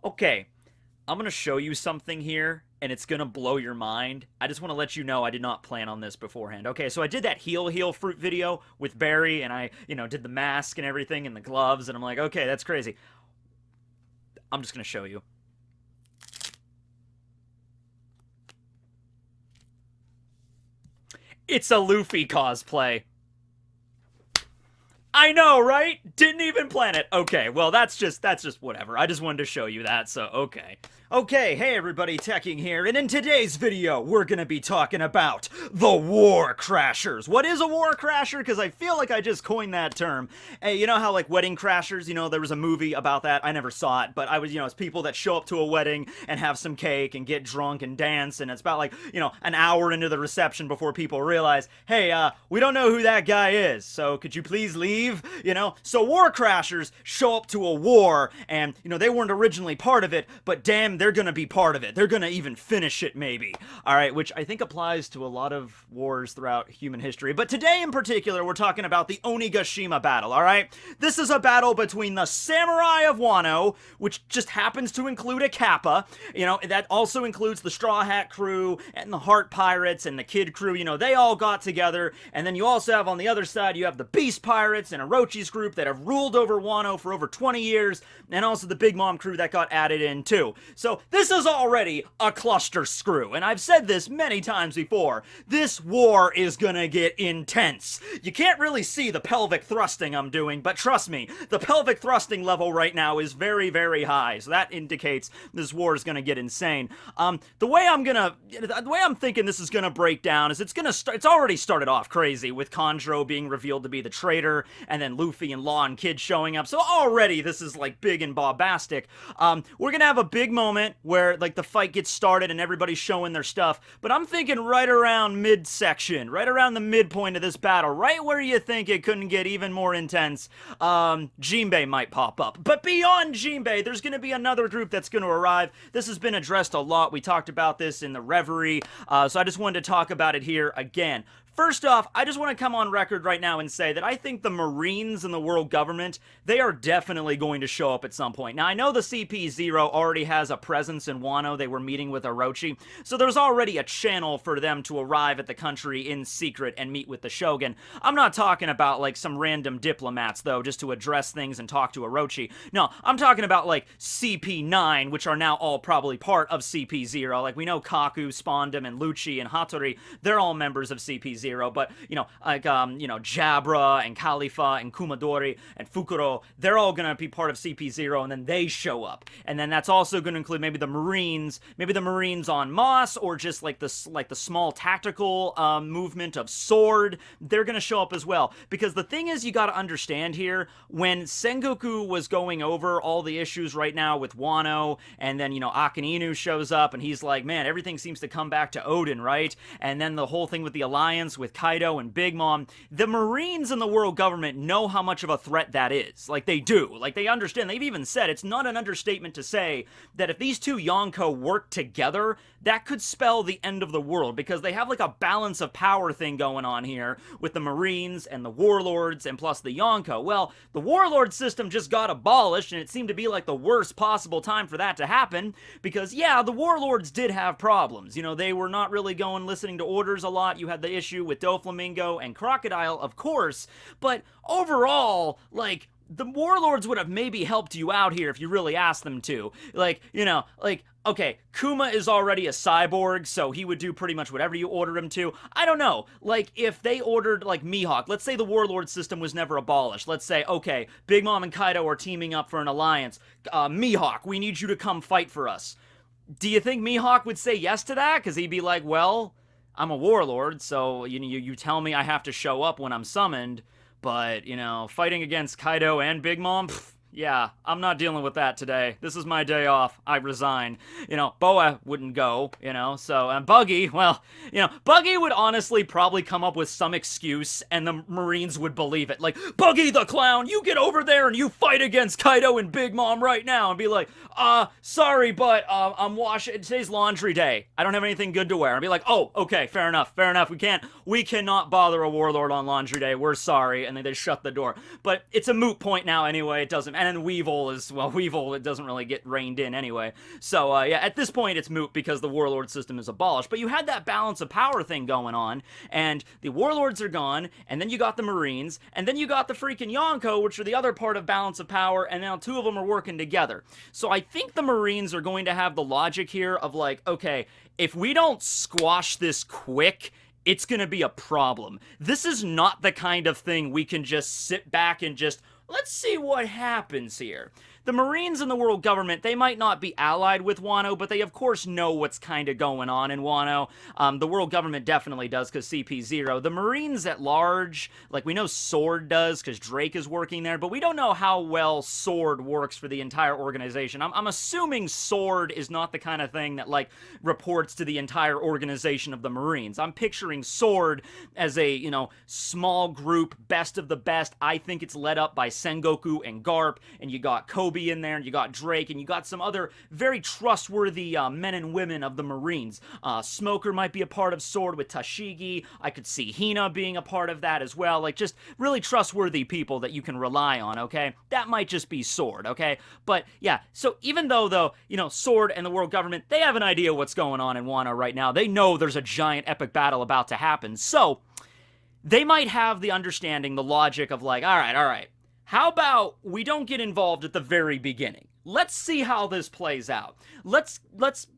Okay, I'm gonna show you something here, and it's gonna blow your mind. I just want to let you know I did not plan on this beforehand. Okay, so I did that heal fruit video with Barry, and I, did the mask and everything and the gloves, and I'm like, okay, that's crazy. I'm just gonna show you. It's a Luffy cosplay. I know, right? Didn't even plan it. Okay, well that's just whatever. I just wanted to show you that, so okay. Okay, hey everybody, Tekking here, and in today's video, we're gonna be talking about the War Crashers. What is a War Crasher? Because I feel like I just coined that term. Hey, you know how like Wedding Crashers, there was a movie about that? I never saw it, but I was, it's people that show up to a wedding and have some cake and get drunk and dance, and it's about like, an hour into the reception before people realize, hey, we don't know who that guy is, so could you please leave? So War Crashers show up to a war, and, they weren't originally part of it, but damn, they're gonna be part of it. They're gonna even finish it, maybe. Alright, which I think applies to a lot of wars throughout human history. But today in particular, we're talking about the Onigashima battle, alright? This is a battle between the Samurai of Wano, which just happens to include a Kappa. That also includes the Straw Hat crew, and the Heart Pirates, and the Kid crew. They all got together. And then you also have, on the other side, you have the Beast Pirates and Orochi's group that have ruled over Wano for over 20 years, and also the Big Mom crew that got added in, too. So this is already a cluster screw, and I've said this many times before. This war is gonna get intense. You can't really see the pelvic thrusting I'm doing, but trust me, the pelvic thrusting level right now is very, very high, so that indicates this war is gonna get insane. The way I'm thinking this is gonna break down is it's already started off crazy with Kanjuro being revealed to be the traitor, and then Luffy and Law and Kid showing up, so already this is like big and bombastic. We're gonna have a big moment where like the fight gets started and everybody's showing their stuff, but I'm thinking right around midsection, right around the midpoint of this battle, right where you think it couldn't get even more intense, Jinbei might pop up. But beyond Jinbei, there's gonna be another group that's gonna arrive. This has been addressed a lot. We talked about this in the Reverie, so I just wanted to talk about it here again. First off, I just want to come on record right now and say that I think the Marines and the world government, they are definitely going to show up at some point. Now, I know the CP0 already has a presence in Wano. They were meeting with Orochi, so there's already a channel for them to arrive at the country in secret and meet with the Shogun. I'm not talking about, like, some random diplomats, though, just to address things and talk to Orochi. No, I'm talking about, like, CP9, which are now all probably part of CP0. Like, we know Kaku, Spondam, and Lucci, and Hattori, they're all members of CP0. But, Jabra and Khalifa and Kumadori and Fukuro, they're all going to be part of CP0, and then they show up. And then that's also going to include maybe the Marines on Moss, or just like the small tactical movement of Sword. They're going to show up as well. Because the thing is, you got to understand here, when Sengoku was going over all the issues right now with Wano, and then, Akane Inu shows up, and he's like, man, everything seems to come back to Odin, right? And then the whole thing with the Alliance, with Kaido and Big Mom, the Marines and the world government know how much of a threat that is. Like, they do. Like, they understand. They've even said it's not an understatement to say that if these two Yonko work together, that could spell the end of the world, because they have like a balance of power thing going on here with the Marines and the Warlords and plus the Yonko. Well, the Warlord system just got abolished, and it seemed to be like the worst possible time for that to happen, because yeah, the Warlords did have problems. They were not really listening to orders a lot. You had the issue with Doflamingo and Crocodile, of course, but overall, like, the Warlords would have maybe helped you out here if you really asked them to. Okay, Kuma is already a cyborg, so he would do pretty much whatever you order him to. I don't know, like, if they ordered, like, Mihawk, let's say the Warlord system was never abolished. Let's say, okay, Big Mom and Kaido are teaming up for an alliance. Mihawk, we need you to come fight for us. Do you think Mihawk would say yes to that? Because he'd be like, well, I'm a warlord, so you tell me I have to show up when I'm summoned, but, fighting against Kaido and Big Mom, yeah, I'm not dealing with that today. This is my day off. I resign. Boa wouldn't go, so, and Buggy, well, Buggy would honestly probably come up with some excuse, and the Marines would believe it. Like, Buggy the Clown, you get over there and you fight against Kaido and Big Mom right now, and be like, sorry, but, I'm washing, today's laundry day. I don't have anything good to wear. And be like, oh, okay, fair enough. We cannot bother a warlord on laundry day. We're sorry. And then they shut the door. But it's a moot point now anyway. It doesn't, and Weevil is, well, Weevil, it doesn't really get reined in anyway. So, yeah, at this point, it's moot because the warlord system is abolished. But you had that balance of power thing going on, and the warlords are gone, and then you got the Marines, and then you got the freaking Yonko, which are the other part of balance of power, and now two of them are working together. So I think the Marines are going to have the logic here of like, okay, if we don't squash this quick, it's gonna be a problem. This is not the kind of thing we can just sit back and just, let's see what happens here. The Marines and the world government, they might not be allied with Wano, but they of course know what's kind of going on in Wano. The world government definitely does because CP0. The Marines at large, like we know Sword does because Drake is working there, but we don't know how well Sword works for the entire organization. I'm assuming Sword is not the kind of thing that like reports to the entire organization of the Marines. I'm picturing Sword as a, you know, small group, best of the best. I think it's led up by Sengoku and Garp, and you got Kobe in there, and you got Drake, and you got some other very trustworthy men and women of the Marines. Smoker might be a part of Sword with Tashigi. I could see Hina being a part of that as well. Like, just really trustworthy people that you can rely on, okay? That might just be Sword, okay? But, yeah, so even though, you know, Sword and the world government, they have an idea what's going on in Wano right now. They know there's a giant epic battle about to happen. So, they might have the understanding, the logic of like, all right, how about we don't get involved at the very beginning? Let's see how this plays out. Let's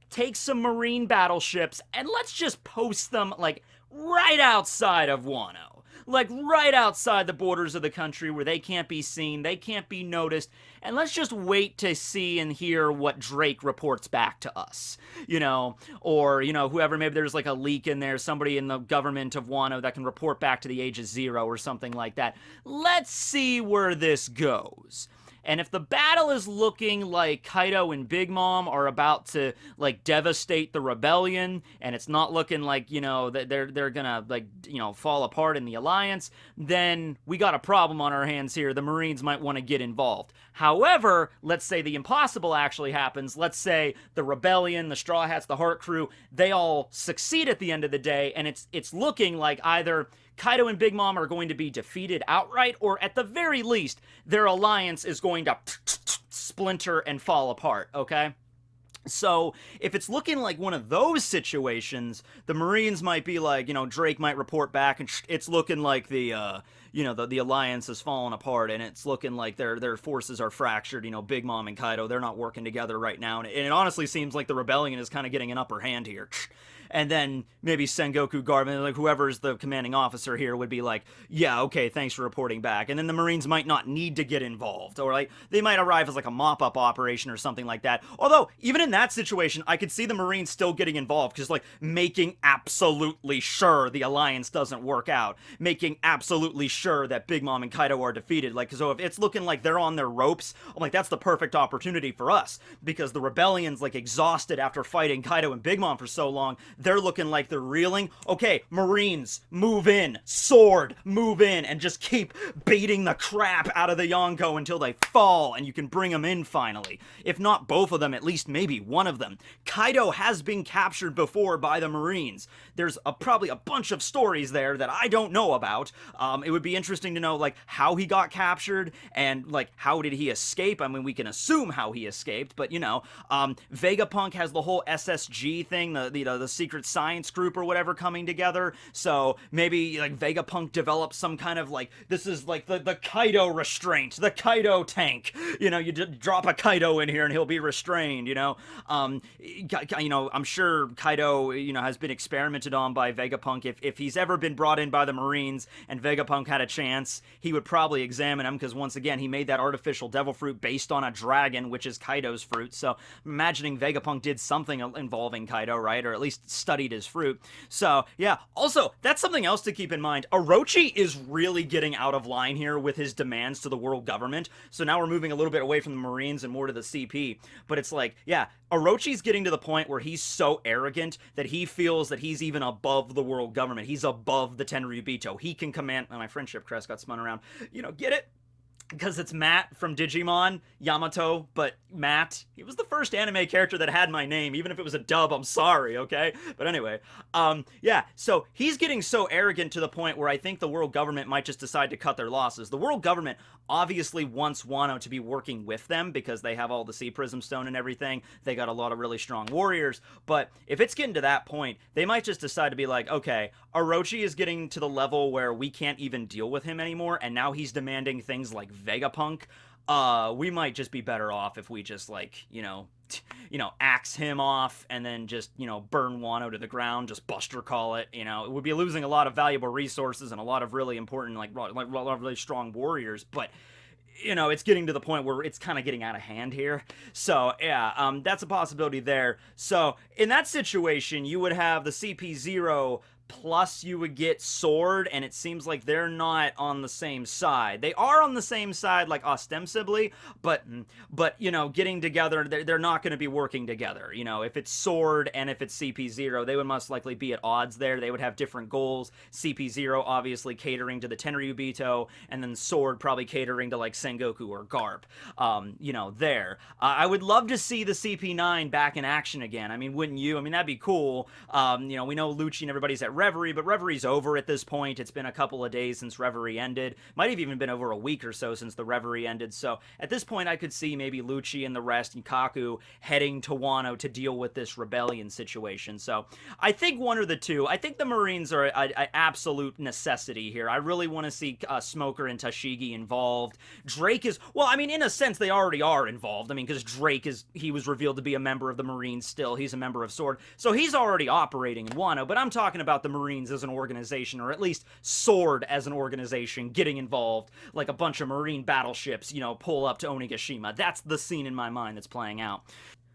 take some Marine battleships and let's just post them like right outside of Wano. Like right outside the borders of the country where they can't be seen, they can't be noticed, and let's just wait to see and hear what Drake reports back to us, you know, or, you know, whoever, maybe there's like a leak in there, somebody in the government of Wano that can report back to the age of 0 or something like that. Let's see where this goes. And if the battle is looking like Kaido and Big Mom are about to, like, devastate the rebellion, and it's not looking like, you know, that they're gonna, like, you know, fall apart in the alliance, then we got a problem on our hands here. The Marines might want to get involved. However, let's say the impossible actually happens. Let's say the rebellion, the Straw Hats, the Heart Crew, they all succeed at the end of the day, and it's looking like either Kaido and Big Mom are going to be defeated outright, or at the very least, their alliance is going to splinter and fall apart, okay? So, if it's looking like one of those situations, the Marines might be like, you know, Drake might report back, and it's looking like the, you know, the alliance has fallen apart, and it's looking like their forces are fractured. You know, Big Mom and Kaido, they're not working together right now, and it honestly seems like the rebellion is kind of getting an upper hand here. And then maybe Sengoku, Garmin, like whoever's the commanding officer here would be like, yeah, okay, thanks for reporting back. And then the Marines might not need to get involved, or like they might arrive as like a mop-up operation or something like that. Although, even in that situation, I could see the Marines still getting involved, because like making absolutely sure the alliance doesn't work out, making absolutely sure that Big Mom and Kaido are defeated. Like, so if it's looking like they're on their ropes, I'm like, that's the perfect opportunity for us, because the rebellion's like exhausted after fighting Kaido and Big Mom for so long. They're looking like they're reeling. Okay, Marines, move in. Sword, move in, and just keep beating the crap out of the Yonko until they fall, and you can bring them in finally. If not both of them, at least maybe one of them. Kaido has been captured before by the Marines. There's probably a bunch of stories there that I don't know about. It would be interesting to know, like, how he got captured, and, like, how did he escape? I mean, we can assume how he escaped, but, you know, Vegapunk has the whole SSG thing, the secret science group or whatever coming together, so maybe like Vegapunk develops some kind of like, this is like the Kaido restraint, the Kaido tank, you know, you drop a Kaido in here and he'll be restrained, you know. You know, I'm sure Kaido, you know, has been experimented on by Vegapunk. If he's ever been brought in by the Marines and Vegapunk had a chance, he would probably examine him, because once again, he made that artificial devil fruit based on a dragon, which is Kaido's fruit, so I'm imagining Vegapunk did something involving Kaido, right, or at least studied his fruit. So, yeah. Also, that's something else to keep in mind. Orochi is really getting out of line here with his demands to the world government. So now we're moving a little bit away from the Marines and more to the CP. But it's like, yeah, Orochi's getting to the point where he's so arrogant that he feels that he's even above the world government. He's above the Tenryubito. He can command... Oh, my friendship crest got spun around. You know, get it? because it's Matt from Digimon, Yamato, but Matt, he was the first anime character that had my name, even if it was a dub, I'm sorry, okay? But anyway, yeah, so he's getting so arrogant to the point where I think the world government might just decide to cut their losses. The world government obviously wants Wano to be working with them because they have all the Sea Prism Stone and everything. They got a lot of really strong warriors, but if it's getting to that point, they might just decide to be like, okay, Orochi is getting to the level where we can't even deal with him anymore, and now he's demanding things like Vegapunk. We might just be better off if we just, like, axe him off and then just, burn Wano to the ground, just Buster Call it, it would be losing a lot of valuable resources and a lot of really important, like really strong warriors, but it's getting to the point where it's kind of getting out of hand here. So, yeah, that's a possibility there. So, in that situation, you would have the CP0 plus you would get Sword, and it seems like they're not on the same side. They are on the same side, like, ostensibly, but getting together, they're not going to be working together. If it's Sword and if it's CP0, they would most likely be at odds there. They would have different goals. CP0 obviously catering to the Tenryubito, and then Sword probably catering to, like, Sengoku or Garp, there. I would love to see the CP9 back in action again. I mean, wouldn't you? I mean, that'd be cool. We know Lucci and everybody's at Reverie, but Reverie's over at this point. It's been a couple of days since Reverie ended. Might have even been over a week or so since the Reverie ended. So at this point, I could see maybe Lucci and the rest and Kaku heading to Wano to deal with this rebellion situation. So I think one or the two. I think the Marines are an absolute necessity here. I really want to see Smoker and Tashigi involved. Drake is, well, I mean, in a sense, they already are involved. I mean, because Drake he was revealed to be a member of the Marines still. He's a member of Sword. So he's already operating in Wano, but I'm talking about the Marines as an organization, or at least Sword as an organization getting involved, like a bunch of Marine battleships, pull up to Onigashima. That's the scene in my mind that's playing out.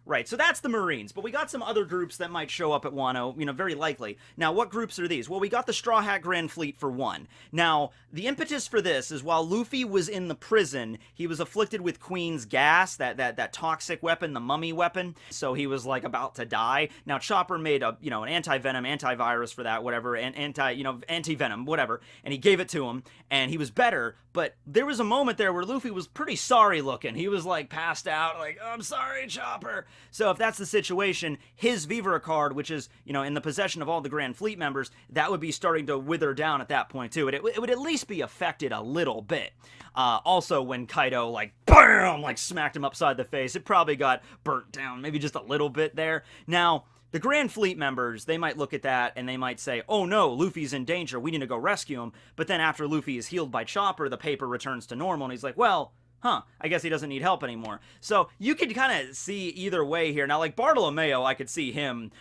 Right, so that's the Marines, but we got some other groups that might show up at Wano, very likely. Now, what groups are these? Well, we got the Straw Hat Grand Fleet for one. Now, the impetus for this is while Luffy was in the prison, he was afflicted with Queen's gas, that toxic weapon, the mummy weapon, so he was, like, about to die. Now, Chopper made an anti-venom, antivirus for that, whatever, and anti-venom, whatever, and he gave it to him, and he was better, but there was a moment there where Luffy was pretty sorry looking. He was, like, passed out, like, I'm sorry, Chopper. So if that's the situation, his Vivre card, which is, in the possession of all the Grand Fleet members, that would be starting to wither down at that point, too. It would at least be affected a little bit. Also, when Kaido, like, BAM! Like, smacked him upside the face, it probably got burnt down, maybe just a little bit there. Now, the Grand Fleet members, they might look at that and they might say, oh no, Luffy's in danger, we need to go rescue him. But then after Luffy is healed by Chopper, the paper returns to normal, and he's like, well, I guess he doesn't need help anymore. So you could kind of see either way here. Now, like Bartolomeo, I could see him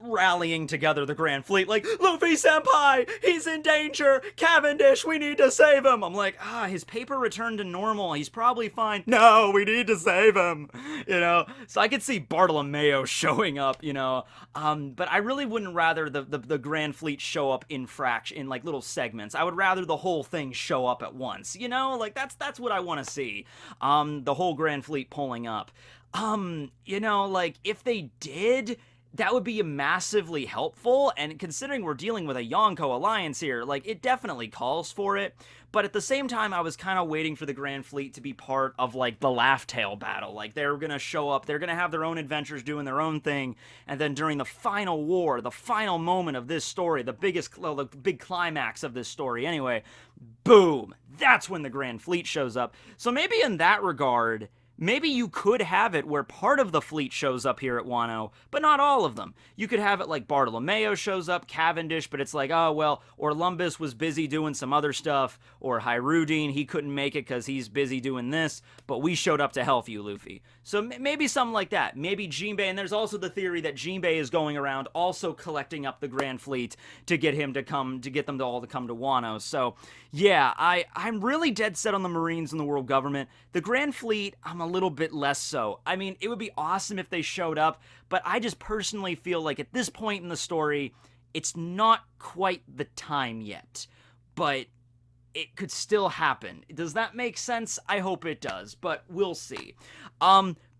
rallying together the Grand Fleet, like, Luffy senpai, he's in danger, Cavendish, we need to save him. I'm like, his paper returned to normal, he's probably fine. No, we need to save him, so I could see Bartolomeo showing up, but I really wouldn't rather the Grand Fleet show up in like little segments. I would rather the whole thing show up at once, like that's what I want to see, the whole Grand Fleet pulling up. Like, if they did, that would be massively helpful, and considering we're dealing with a Yonko alliance here, like, it definitely calls for it, but at the same time, I was kind of waiting for the Grand Fleet to be part of, like, the Laugh Tale battle. Like, they're gonna show up, they're gonna have their own adventures doing their own thing, and then during the final war, the final moment of this story, the big climax of this story anyway, boom, that's when the Grand Fleet shows up. So maybe in that regard, maybe you could have it where part of the fleet shows up here at Wano, but not all of them. You could have it like Bartolomeo shows up, Cavendish, but it's like, oh, well, Orlumbus was busy doing some other stuff, or Hyrudine, he couldn't make it because he's busy doing this, but we showed up to help you, Luffy. So maybe something like that. Maybe Jinbei, and there's also the theory that Jinbei is going around also collecting up the Grand Fleet to get them to all to come to Wano. So, yeah, I'm really dead set on the Marines and the world government. The Grand Fleet, I'm a little bit less so. I mean, it would be awesome if they showed up, but I just personally feel like at this point in the story, it's not quite the time yet. But it could still happen. Does that make sense? I hope it does, but we'll see.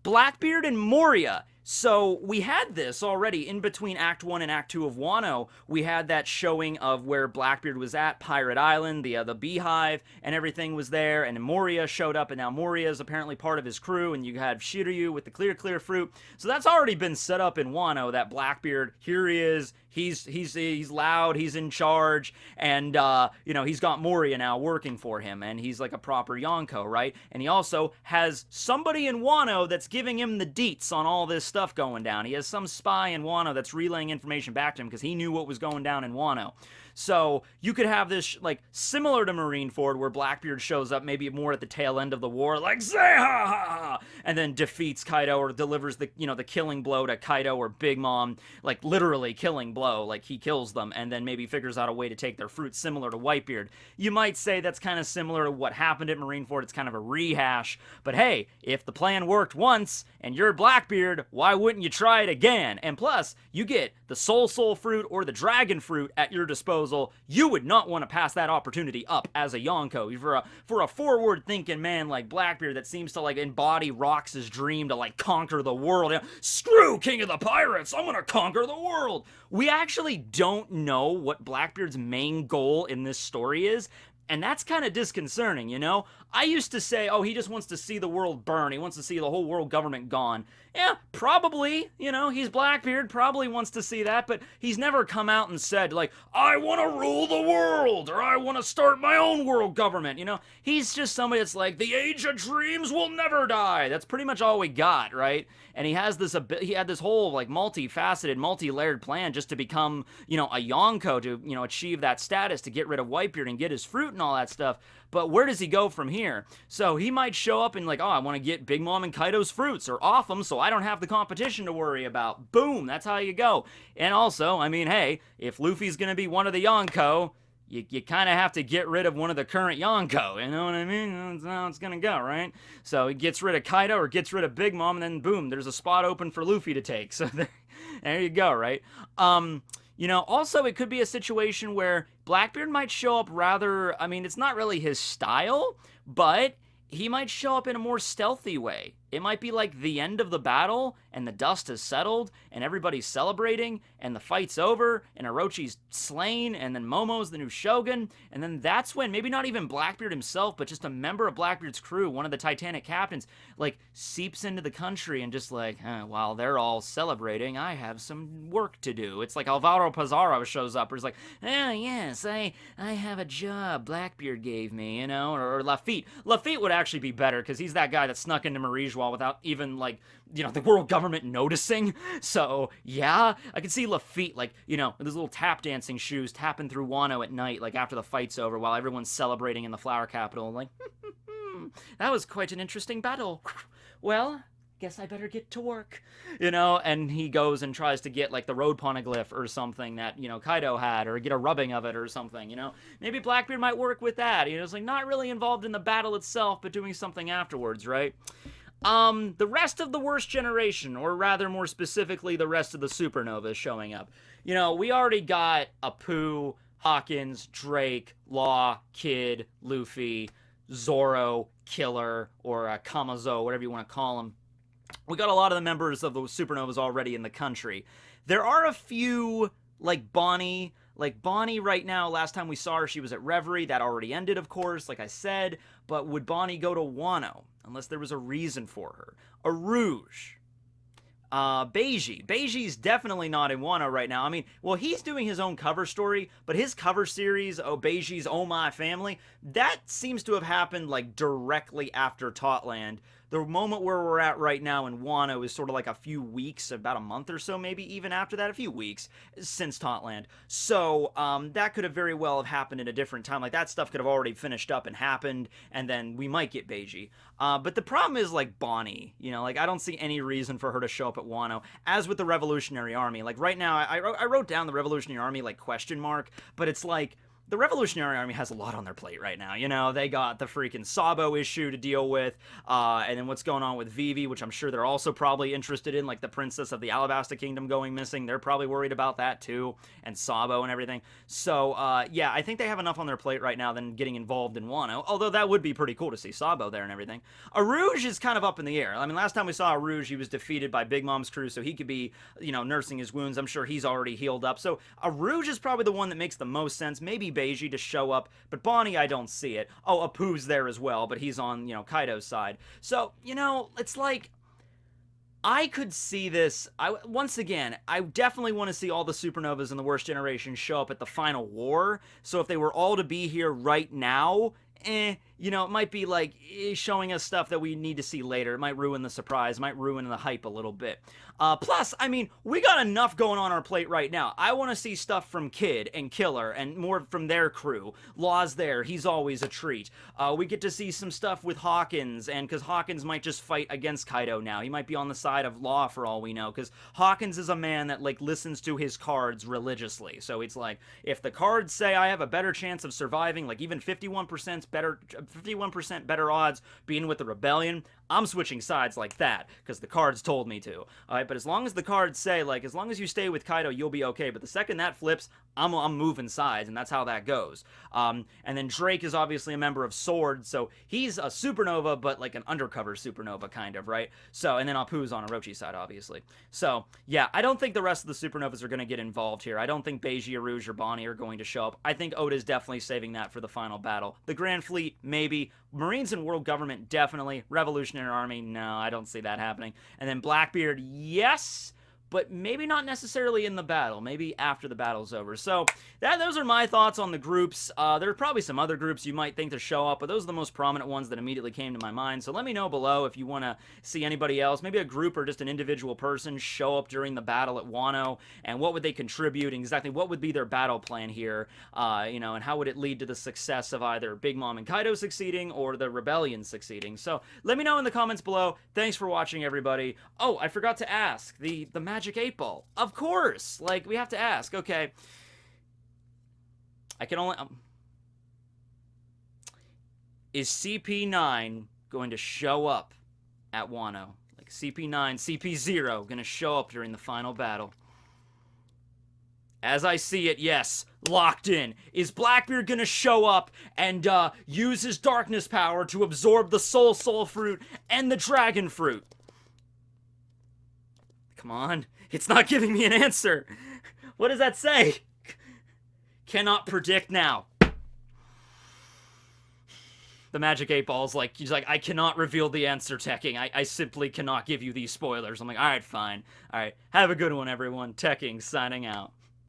Blackbeard and Moria. So we had this already in between Act 1 and Act 2 of Wano. We had that showing of where Blackbeard was at, Pirate Island, the beehive, and everything was there, and Moria showed up, and now Moria is apparently part of his crew, and you have Shiryu with the clear fruit. So that's already been set up in Wano, that Blackbeard, here he is, he's loud, he's in charge, and he's got Moria now working for him, and he's like a proper Yonko, right? And he also has somebody in Wano that's giving him the deets on all this stuff going down. He has some spy in Wano that's relaying information back to him because he knew what was going down in Wano. So you could have this like similar to Marineford, where Blackbeard shows up maybe more at the tail end of the war, like say ha ha ha, and then defeats Kaido or delivers the the killing blow to Kaido or Big Mom, like literally killing blow, like he kills them, and then maybe figures out a way to take their fruit, similar to Whitebeard. You might say that's kind of similar to what happened at Marineford. It's kind of a rehash, but hey, if the plan worked once and you're Blackbeard, why wouldn't you try it again? And plus, you get the Soul fruit or the Dragon fruit at your disposal. You would not want to pass that opportunity up as a Yonko. For a forward-thinking man like Blackbeard that seems to like embody Rox's dream to like conquer the world. Screw King of the Pirates, I'm gonna conquer the world. We actually don't know what Blackbeard's main goal in this story is. And that's kind of disconcerting, you know? I used to say, oh, he just wants to see the world burn. He wants to see the whole world government gone. Yeah, probably, he's Blackbeard, probably wants to see that, but he's never come out and said, like, I want to rule the world, or I want to start my own world government, He's just somebody that's like, the age of dreams will never die. That's pretty much all we got, right? And he had this whole, like, multifaceted, multi-layered plan just to become, a Yonko, to, achieve that status, to get rid of Whitebeard and get his fruit and all that stuff. But where does he go from here? So he might show up and like, oh, I want to get Big Mom and Kaido's fruits, or off them, so I don't have the competition to worry about. Boom, that's how you go. And also, I mean, hey, if Luffy's going to be one of the Yonko, you kind of have to get rid of one of the current Yonko, you know what I mean? That's how it's going to go, right? So he gets rid of Kaido or gets rid of Big Mom, and then boom, there's a spot open for Luffy to take. So there you go, right? Also, it could be a situation where Blackbeard might show up rather, I mean, it's not really his style, but he might show up in a more stealthy way. It might be like the end of the battle, and the dust has settled, and everybody's celebrating, and the fight's over, and Orochi's slain, and then Momo's the new shogun, and then that's when, maybe not even Blackbeard himself, but just a member of Blackbeard's crew, one of the Titanic captains, like, seeps into the country and just like, while they're all celebrating, I have some work to do. It's like Alvaro Pizarro shows up, or he's like, oh, yes, I have a job Blackbeard gave me, or Lafitte. Lafitte would actually be better, because he's that guy that snuck into Marijua without even, like, the world government noticing. So, yeah, I can see Lafitte, like, with his little tap dancing shoes, tapping through Wano at night, like, after the fight's over, while everyone's celebrating in the flower capital, like, that was quite an interesting battle. Well, guess I better get to work, and he goes and tries to get, like, the road poneglyph or something that, Kaido had, or get a rubbing of it or something, Maybe Blackbeard might work with that, it's like, not really involved in the battle itself, but doing something afterwards, right? The rest of the worst generation, or rather more specifically, the rest of the supernovas showing up. We already got Apu, Hawkins, Drake, Law, Kid, Luffy, Zoro, Killer, or Kamazo, whatever you want to call him. We got a lot of the members of the supernovas already in the country. There are a few, like Bonnie. Like, Bonnie right now, last time we saw her, she was at Reverie. That already ended, of course, like I said. But would Bonnie go to Wano? Unless there was a reason for her. A Rouge. Beiji. Beiji's definitely not in Wano right now. I mean, well, he's doing his own cover story, but his cover series, Beiji's Oh My Family, that seems to have happened, like, directly after Totland. The moment where we're at right now in Wano is sort of like a few weeks, about a month or so, maybe even after that, a few weeks since Totland. So that could have very well have happened at a different time. Like, that stuff could have already finished up and happened, and then we might get Beiji. But the problem is, like, Bonnie, like, I don't see any reason for her to show up at Wano, as with the Revolutionary Army. Like, right now, I wrote down the Revolutionary Army, like, question mark, but it's like, the Revolutionary Army has a lot on their plate right now. You know, they got the freaking Sabo issue to deal with, and then what's going on with Vivi, which I'm sure they're also probably interested in, like the Princess of the Alabasta Kingdom going missing. They're probably worried about that too, and Sabo and everything. So, yeah, I think they have enough on their plate right now than getting involved in Wano, although that would be pretty cool to see Sabo there and everything. Arouge is kind of up in the air. I mean, last time we saw Arouge, he was defeated by Big Mom's crew, so he could be, you know, nursing his wounds. I'm sure he's already healed up. So Arouge is probably the one that makes the most sense. Maybe Beiji to show up, but Bonnie, I don't see it. Oh, Apu's there as well, but he's on, you know, Kaido's side. So, you know, it's like, I could see this. Once again, I definitely want to see all the supernovas in the worst generation show up at the final war. So if they were all to be here right now, you know, it might be like showing us stuff that we need to see later. It might ruin the surprise, might ruin the hype a little bit. Plus, I mean, we got enough going on our plate right now. I want to see stuff from Kid and Killer and more from their crew. Law's there. He's always a treat. We get to see some stuff with Hawkins, and because Hawkins might just fight against Kaido now. He might be on the side of Law for all we know, because Hawkins is a man that, like, listens to his cards religiously. So it's like, if the cards say I have a better chance of surviving, like even 51% better odds being with the rebellion, I'm switching sides like that, because the cards told me to. Alright, but as long as the cards say, like, as long as you stay with Kaido, you'll be okay. But the second that flips, I'm moving sides, and that's how that goes. And then Drake is obviously a member of Sword, so he's a supernova, but like an undercover supernova, kind of, right? So, and then Apu's on Orochi's side, obviously. So, yeah, I don't think the rest of the supernovas are going to get involved here. I don't think Beiji, Arouge, or Bonnie are going to show up. I think Oda's definitely saving that for the final battle. The Grand Fleet, maybe. Marines and World Government, definitely. Revolutionary Army, no, I don't see that happening. And then Blackbeard, yes, but maybe not necessarily in the battle. Maybe after the battle's over. So, those are my thoughts on the groups. There are probably some other groups you might think to show up, but those are the most prominent ones that immediately came to my mind. So let me know below if you want to see anybody else, maybe a group or just an individual person show up during the battle at Wano, and what would they contribute, and exactly what would be their battle plan here, you know, and how would it lead to the success of either Big Mom and Kaido succeeding or the rebellion succeeding. So let me know in the comments below. Thanks for watching, everybody. Oh, I forgot to ask, the Magic 8 Ball. Of course! Like, we have to ask. Okay. I can only... is CP9 going to show up at Wano? Like, CP9, CP0 going to show up during the final battle? As I see it, yes. Locked in. Is Blackbeard gonna show up and use his darkness power to absorb the Soul Fruit and the Dragon Fruit? Come on. It's not giving me an answer. What does that say? Cannot predict now. The Magic 8 Ball's like, he's like, I cannot reveal the answer, Tekking. I simply cannot give you these spoilers. I'm like, alright, fine. Alright, have a good one, everyone. Tekking, signing out.